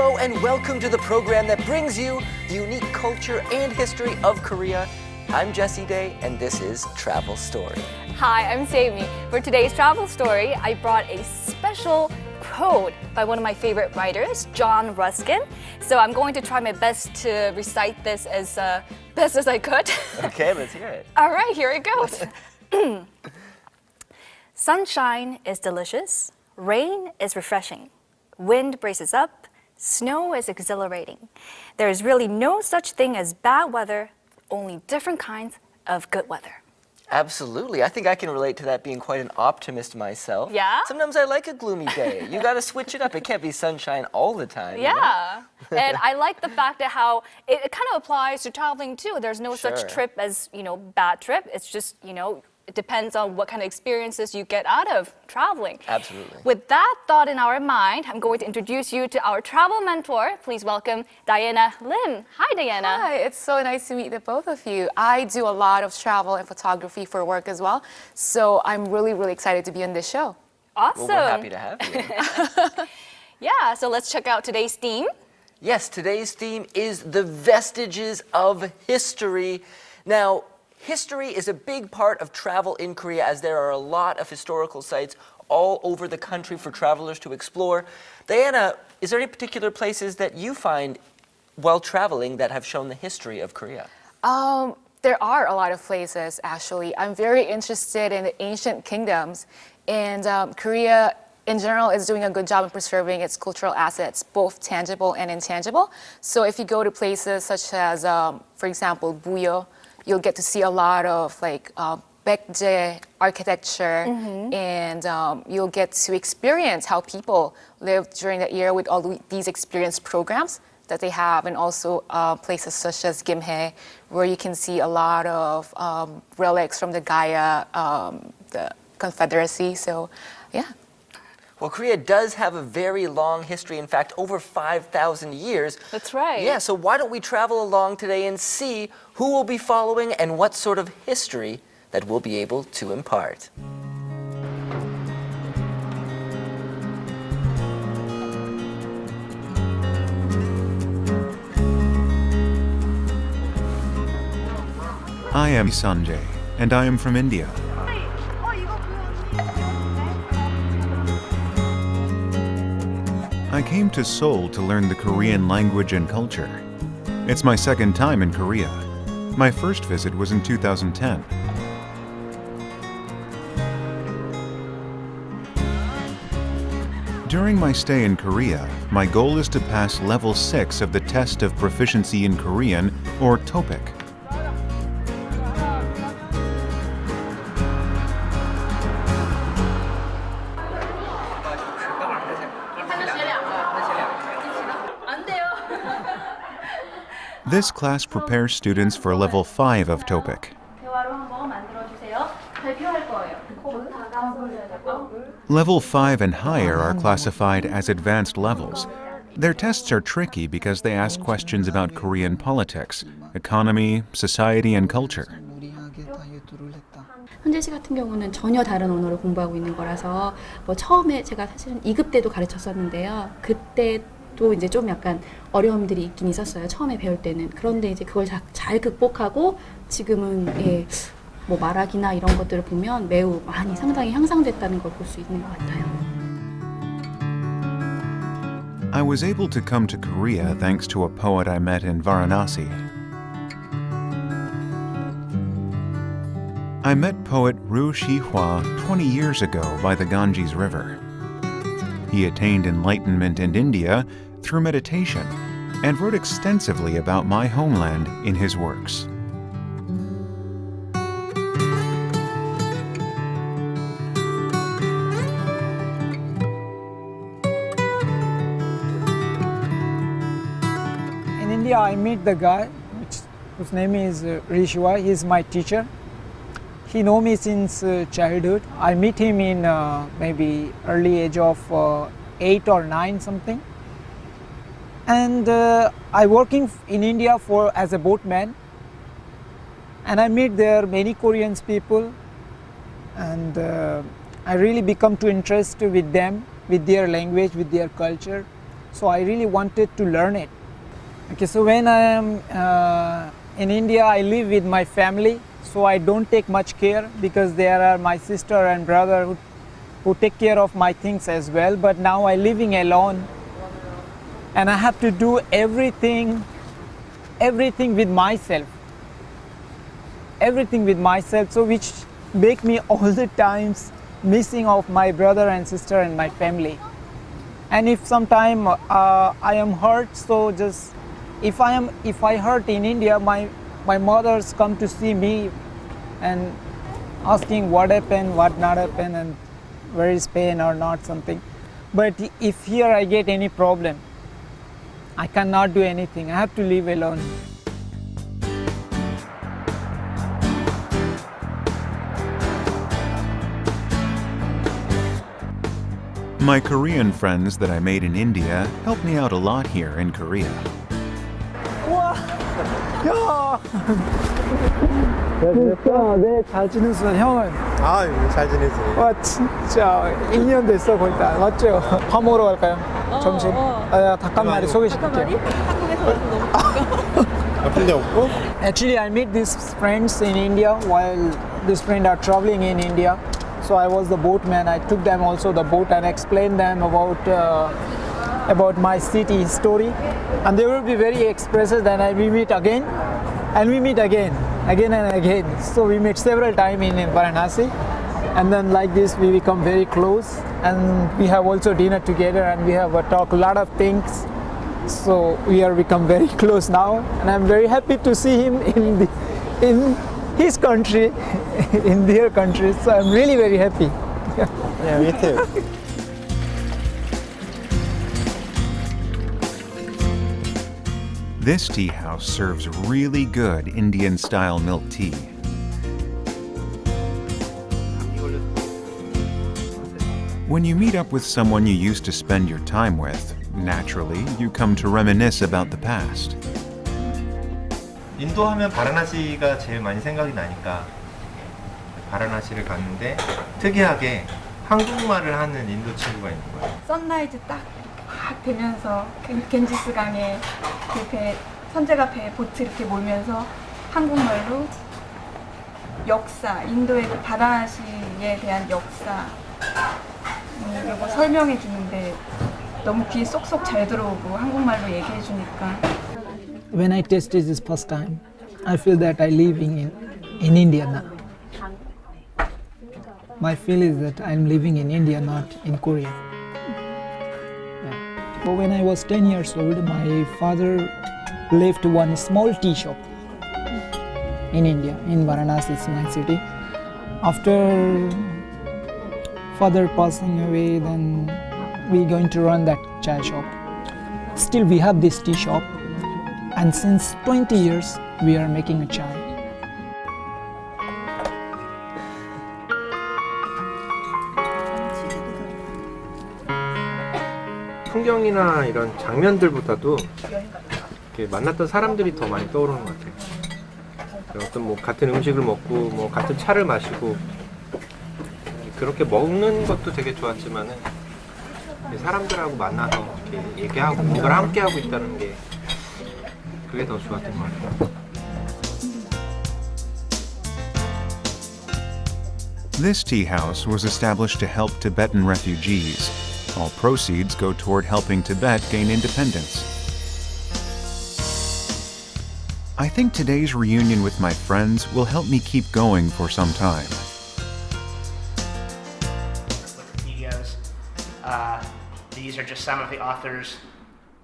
Hello and welcome to the program that brings you the unique culture and history of Korea. I'm Jesse Day and this is Travel Story. Hi, I'm Sammy. For today's travel story, I brought a special quote by one of my favorite writers, John Ruskin. So I'm going to try my best to recite this as best as I could. Okay, let's hear it. All right, here it goes. Sunshine is delicious, rain is refreshing, wind braces up, snow is exhilarating. There is really no such thing as bad weather, only different kinds of good weather. Absolutely. I think I can relate to that, being quite an optimist myself. Yeah? Sometimes I like a gloomy day. You got to switch it up. It can't be sunshine all the time. Yeah. And I like the fact that how it kind of applies to traveling too. There's no Sure. such trip as, bad trip. It's just, it depends on what kind of experiences you get out of traveling. Absolutely. With that thought in our mind, I'm going to introduce you to our travel mentor. Please welcome Diana Lim. Hi, Diana. Hi, it's so nice to meet the both of you. I do a lot of travel and photography for work as well, so I'm really, really excited to be on this show. Awesome. Well, we're happy to have you. Yeah, so let's check out today's theme. Yes, today's theme is the vestiges of history. Now, history is a big part of travel in Korea, as there are a lot of historical sites all over the country for travelers to explore. Diana, is there any particular places that you find while traveling that have shown the history of Korea? There are a lot of places, actually. I'm very interested in the ancient kingdoms, and Korea in general is doing a good job in preserving its cultural assets, both tangible and intangible. So if you go to places such as, for example, Buyo, you'll get to see a lot of Baekje architecture, and you'll get to experience how people lived during that era with all these experience programs that they have, and also places such as Gimhae, where you can see a lot of relics from the Gaia, the Confederacy. So, yeah. Well, Korea does have a very long history, in fact, over 5,000 years. That's right. Yeah, so why don't we travel along today and see who we'll be following and what sort of history that we'll be able to impart. I am Sanjay, and I am from India. I came to Seoul to learn the Korean language and culture. It's my second time in Korea. My first visit was in 2010. During my stay in Korea, my goal is to pass level 6 of the test of proficiency in Korean, or TOPIK. This class prepares students for level 5 of TOPIK. Level 5 and higher are classified as advanced levels. Their tests are tricky because they ask questions about Korean politics, economy, society, and culture. 현재 씨 같은 경우는 전혀 다른 언어를 공부하고 있는 거라서 처음에 제가 사실은 2급 때도 가르쳤었는데요. 그때도 이제 좀 약간 어려움들이 있긴 있었어요. 처음에 배울 때는. 그런데 이제 그걸 잘 극복하고 지금은 말하기나 이런 것들을 보면 매우 많이 상당히 향상됐다는 걸 볼 수 있는 것 같아요. I was able to come to Korea thanks to a poet I met in Varanasi. I met poet Ru Shihua 20 years ago by the Ganges River. He attained enlightenment in India through meditation and wrote extensively about my homeland in his works. In India, I meet the guy whose name is Rishwa. He is my teacher. He knows me since childhood. I meet him in maybe early age of 8 or 9 something. And I working in India as a boatman. And I meet there many Korean people. And I really become to interest with them, with their language, with their culture. so I really wanted to learn it. Okay, so when I am in India, I live with my family, so I don't take much care because there are my sister and brother who take care of my things as well. But now I'm living alone, and I have to do everything with myself. Everything with myself, so which make me all the times missing of my brother and sister and my family. And if sometime I am hurt, so just if I hurt in India, my mothers come to see me and asking what happened, what not happened, and where is pain or not something. But if here I get any problem, I cannot do anything. I have to live alone. My Korean friends that I made in India helped me out a lot here in Korea. 야! 네, 잘 지냈어. 형은? 아, 잘 지내지. 와, 진짜 1년 됐어, 거의 다. 맞죠? 밥 먹으러 갈까요? 점심? 아, 닭간말이 소개시킬게요. 아픈데 없고? Actually, I met these friends in India while these friends are traveling in India. So I was the boatman. I took them also the boat and explained them about my city story, and they will be very expressive. Then we meet again, and we meet again and again. So we meet several times in Varanasi, and then like this we become very close, and we have also dinner together, and we have talked a lot of things. So we are become very close now, and I'm very happy to see him in his country, in their country. So I'm really very happy. Yeah, me too. This tea house serves really good Indian-style milk tea. When you meet up with someone you used to spend your time with, naturally, you come to reminisce about the past. 인도 하면 바라나시가 제일 많이 생각이 나니까 바라나시를 갔는데 특이하게 한국말을 하는 인도 친구가 있는 거예요. 선라이즈 딱 확 되면서 겐지스 강에 그 배, 선제가 배 보트 이렇게 몰면서 한국말로 역사, 인도의 그 바라나시에 대한 역사 그리고 설명해 주는데 너무 귀에 쏙쏙 잘 들어오고 한국말로 얘기해 주니까. When I tasted this first time, I feel that I living in India now. My feel is that I'm living in India, not in Korea. Yeah. But when I was 10 years old, my father left one small tea shop in India, in Varanasi, it's my city. After father passing away, then we going to run that chai shop. Still we have this tea shop. And since 20 years, we are making a chai. 풍경이나 이런 장면들보다도 이렇게 만났던 사람들이 더 많이 떠오르는 것 같아요. 어떤 뭐 같은 음식을 먹고 뭐 같은 차를 마시고 그렇게 먹는 것도 되게 좋았지만은 사람들하고 만나서 이렇게 얘기하고 뭔가를 함께 하고 있다는 게 그게 더 좋았던 것 같아요. This tea house was established to help Tibetan refugees. All proceeds go toward helping Tibet gain independence. I think today's reunion with my friends will help me keep going for some time. Wikipedias. These are just some of the authors.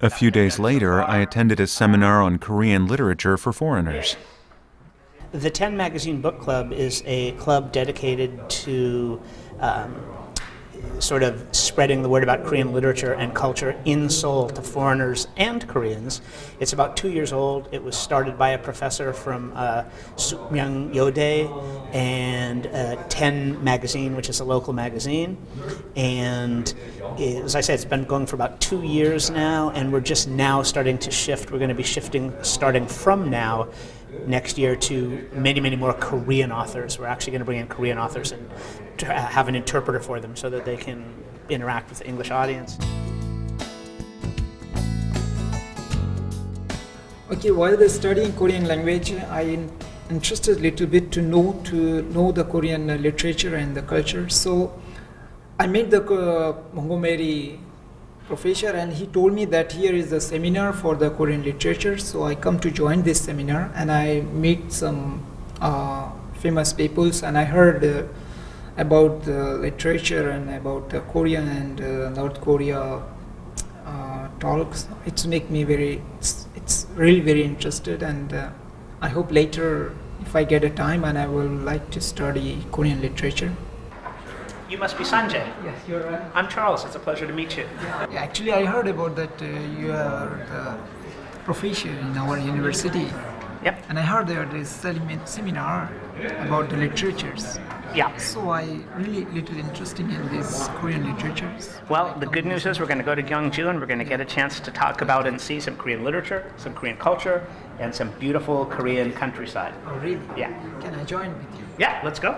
A few days later, I attended a seminar on Korean literature for foreigners. The 10 Magazine Book Club is a club dedicated to sort of spreading the word about Korean literature and culture in Seoul to foreigners and Koreans. It's about 2 years old. It was started by a professor from Sukmyang Yode and 10 Magazine, which is a local magazine. And as I said, it's been going for about 2 years now, and we're just now starting to shift. We're going to be shifting starting from now next year to many, many more Korean authors. We're actually going to bring in Korean authors and have an interpreter for them so that they can interact with the English audience. Okay, while studying Korean language, I interested a little bit to know the Korean literature and the culture. So I met the Montgomery professor, and he told me that here is a seminar for the Korean literature. So I come to join this seminar, and I meet some famous peoples, and I heard about the literature and about Korea and North Korea talks. It's make me it's really very interested, and I hope later if I get a time and I will like to study Korean literature. You must be Sanjay. Yes, you're right. I'm Charles. It's a pleasure to meet you. Yeah, actually, I heard about that you are the professor in our university. Yep. And I heard there is seminar about the literatures. Yeah. So I really little interested in these Korean literatures. Well, the good news is we're going to go to Gyeongju and we're going to get a chance to talk about and see some Korean literature, some Korean culture, and some beautiful Korean countryside. Oh, really? Yeah. Can I join with you? Yeah, let's go.